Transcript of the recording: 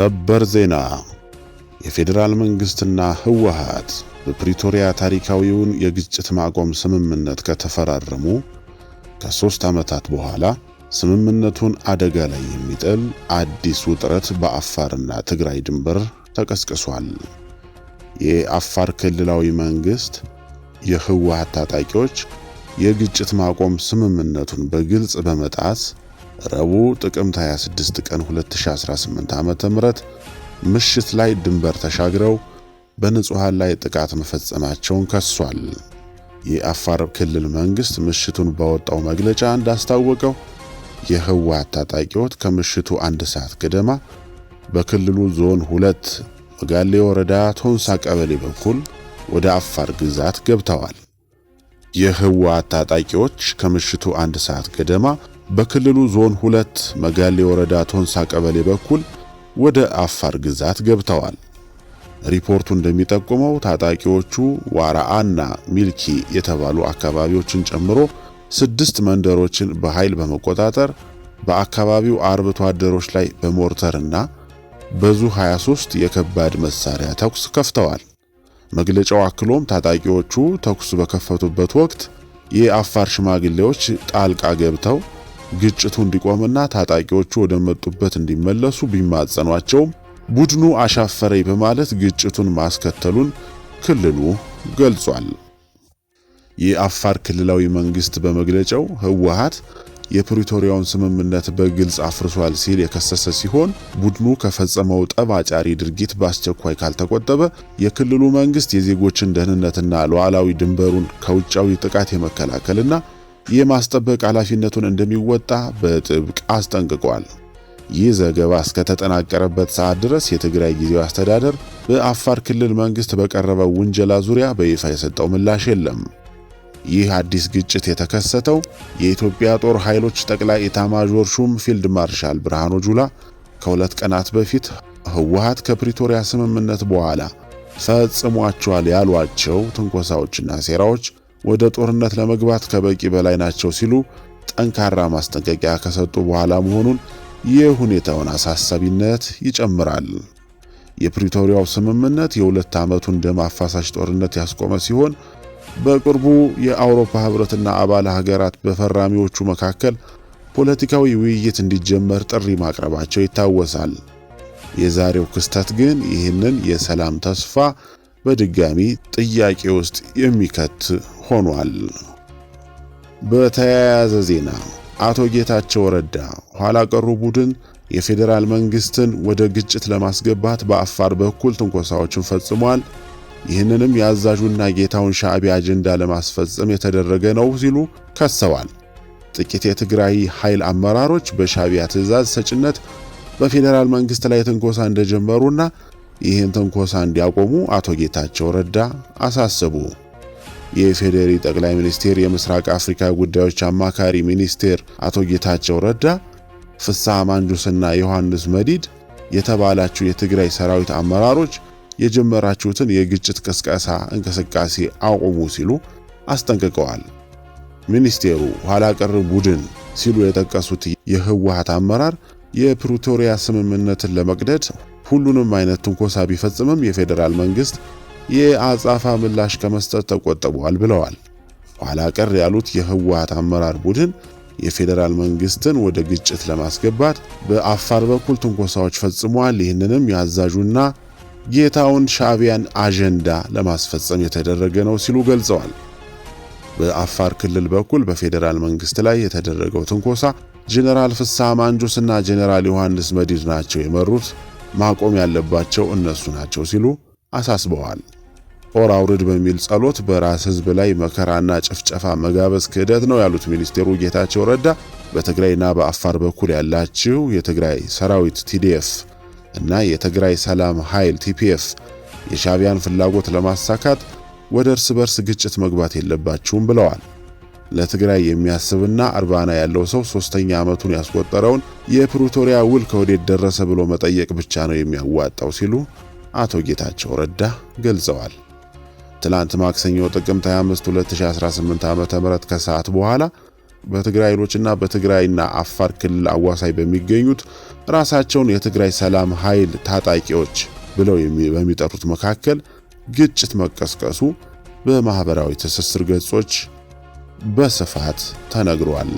ሰበር ዜና የፌዴራል መንግስትና ህወሓት በፕሪቶሪያ ታሪካዊውን የግጭት ማቆም ስምምነት ከተፈራረሙ ከ3 ዓመታት በኋላ ስምምነቱን አደጋ ላይ የሚጥል አዲስ ውጥረት በአፋርና ትግራይ ድንበር ተቀስቅሷል። የአፋር ክልላዊ መንግስት የህወሓት ታጣቂዎች የግጭት ማቆም ስምምነቱን በግልጽ በመጣስ ረቡዕ ጥቅምት 26 ቀን 2018 ዓ.ም ምሽት ላይ ድንበር ተሻግረው በንጹሃን ላይ ጥቃት መፈጸማቸውን ከሷል። የአፋር ክልል መንግስት ምሽቱን ባወጣው መግለጫ እንዳስታወቀው የህወሓት ታጣቂዎች ከምሽቱ 1 ሰዓት ገደማ በክልሉ ዞን 2 መጋሌ ወረዳ ቶንሳ ቀበሌ በኩል ወደ አፋር ግዛት ገብተዋል። የህወሓት ታጣቂዎች ከምሽቱ 1 ሰዓት ገደማ በክልሉ ዞን 2 መጋሌ ወረዳ ቶንሳ ቀበሌ በኩል ወደ አፋር ግዛት ገብተዋል። ሪፖርቱ እንደሚጠቁመው ታጣቂዎቹ ዋራአና ሚልኪ የተባሉ አካባቢዎችን ጨምሮ 6 መንደሮችን በኃይል በመቆጣጠር በአካባቢው አርብቶ አደሮች ላይ በሞርተርና በዙ 23 የከባድ መሳሪያ ተኩስ ከፍተዋል። መግለጫው አክሎም ታጣቂዎቹ ተኩስ በከፈቱበት ወቅት የአፋር ሽማግሌዎች ጣልቃ ገብተው ግጭቱ እንዲቆምና ታጣቂዎቹ ወደ መጡበት እንዲመለሱ ቢማጸኗቸውም ቡድኑ አሻፈረኝ በማለት ግጭቱን ማስከተሉን ክልሉ ገልጿል። የአፋር ክልላዊ መንግስት በመግለጫው ህወሓት የፕሪቶሪያውን ስምምነት በግልጽ አፍርሷል ሲል የከሰሰ ሲሆን ቡድኑ ከፈጸመው ጠባጫሪ ድርጊት በአስቸኳይ ካልተቆጠበ የክልሉ መንግስት የዜጎችን ደህንነትና ሉዓላዊ ድንበሩን ከውጫዊ ጥቃት የመከላከልና የማስጠበቅ ኃላፊነቱን እንደሚወጣ በጥብቅ አስጠንቅቋል። ይህ ዘገባ እስከተጠናቀረበት ሰዓት ድረስ የትግራይ ጊዜያዊ አስተዳደር በአፋር ክልል መንግስት በቀረበው ውንጀላ ዙሪያ በይፋ የሰጠው ምላሽ የለም። ይህ አዲስ ግጭት የተከሰተው የኢትዮጵያ ጦር ኃይሎች ጠቅላይ ኤታማዦር ሹም ፊልድ ማርሻል ብርሃኑ ጁላ ከ2 ቀናት በፊት ህወሓት ከፕሪቶሪያ ስምምነት በኋላ ፈጽሟቸዋል ያሏቸው ትንኮሳዎችና ሴራዎች ወደ ጦርነት ለመግባት ከበቂ በላይ ናቸው ሲሉ ጠንካራ ማስጠንቀቂያ ከሰጡ በኋላ መሆኑን የሁኔታውን አሳሳቢነት ይጨምራል። የፕሪቶሪያው ስምምነት የ2 ዓመቱን ደም አፋሳሽ ጦርነት ያስቆመ ሲሆን በቅርቡ የአውሮፓ ህብረትና አባል ሀገራት በፈራሚዎቹ መካከል ፖለቲካዊ ውይይት እንዲጀመር ጥሪ ማቅረባቸው ይታወሳል። የዛሬው ክስተት ግን ይህንን የሰላም ተስፋ በድጋሚ ጥያቄ ውስጥ የሚከት ሆኗል። በተያያዘ ዜና አቶ ጌታቸው ረዳ ኋላ ቀሩ ቡድን የፌዴራል መንግስትን ወደ ግጭት ለማስገባት በአፋር በኩል ትንኮሳዎችን ፈጽሟል፣ ይህንንም የአዛዡና ጌታውን ሻዕቢያ አጀንዳ ለማስፈጸም የተደረገ ነው ሲሉ ከሰዋል። ጥቂት የትግራይ ኃይል አመራሮች በሻዕቢያ ትዕዛዝ ሰጭነት በፌዴራል መንግስት ላይ ትንኮሳ እንደጀመሩና ይህን ትንኮሳ እንዲያቆሙ አቶ ጌታቸው ረዳ አሳሰቡ። የፌዴሪ ጠቅላይ ሚኒስቴር የምስራቅ አፍሪካ ጉዳዮች አማካሪ ሚኒስቴር አቶ ጌታቸው ረዳ ፍስሐ ማንጁስና ዮሐንስ መዲድ የተባላችሁ የትግራይ ሰራዊት አመራሮች የጀመራችሁትን የግጭት ቅስቀሳ እንቅስቃሴ አቁሙ ሲሉ አስጠንቅቀዋል። ሚኒስቴሩ ኋላ ቀር ቡድን ሲሉ የጠቀሱት የህወሓት አመራር የፕሪቶሪያ ስምምነትን ለመቅደድ ሁሉንም አይነት ትንኮሳ ቢፈጽምም የፌዴራል መንግስት የአጻፋ ምላሽ ከመስጠት ተቆጥቧል ብለዋል። ኋላ ቀር ያሉት የህወሓት አመራር ቡድን የፌዴራል መንግስትን ወደ ግጭት ለማስገባት በአፋር በኩል ትንኮሳዎች ፈጽሟል፣ ይህንንም ያዛዡና ጌታውን ሻዕቢያን አጀንዳ ለማስፈጸም የተደረገ ነው ሲሉ ገልጸዋል። በአፋር ክልል በኩል በፌዴራል መንግስት ላይ የተደረገው ትንኮሳ ጄኔራል ፍስሐ ማንጁስና ጄኔራል ዮሐንስ መዲድ ናቸው የመሩት፣ ማቆም ያለባቸው እነሱ ናቸው ሲሉ አሳስበዋል። ጦር አውርድ በሚል ጸሎት በራስ ህዝብ ላይ መከራና ጭፍጨፋ መጋበዝ ክህደት ነው ያሉት ሚኒስቴሩ ጌታቸው ረዳ በትግራይና በአፋር በኩል ያላችሁ የትግራይ ሰራዊት ቲዲኤፍ እና የትግራይ ሰላም ኃይል ቲፒኤፍ የሻዕቢያን ፍላጎት ለማሳካት ወደ እርስ በርስ ግጭት መግባት የለባችሁም ብለዋል። ለትግራይ የሚያስብና አርባና ያለው ሰው 3ኛ ዓመቱን ያስቆጠረውን የፕሪቶሪያ ውል ከወዴት ደረሰ ብሎ መጠየቅ ብቻ ነው የሚያዋጣው ሲሉ አቶ ጌታቸው ረዳ ገልጸዋል። ትላንት ማክሰኞ ጥቅምት 25 2018 ዓ.ም ከሰዓት በኋላ በትግራይ ኃይሎችና በትግራይና አፋር ክልል አዋሳኝ በሚገኙት ራሳቸውን የትግራይ ሰላም ኃይል ታጣቂዎች ብለው በሚጠሩት መካከል ግጭት መቀስቀሱ በማህበራዊ ትስስር ገጾች በስፋት ተነግሯል።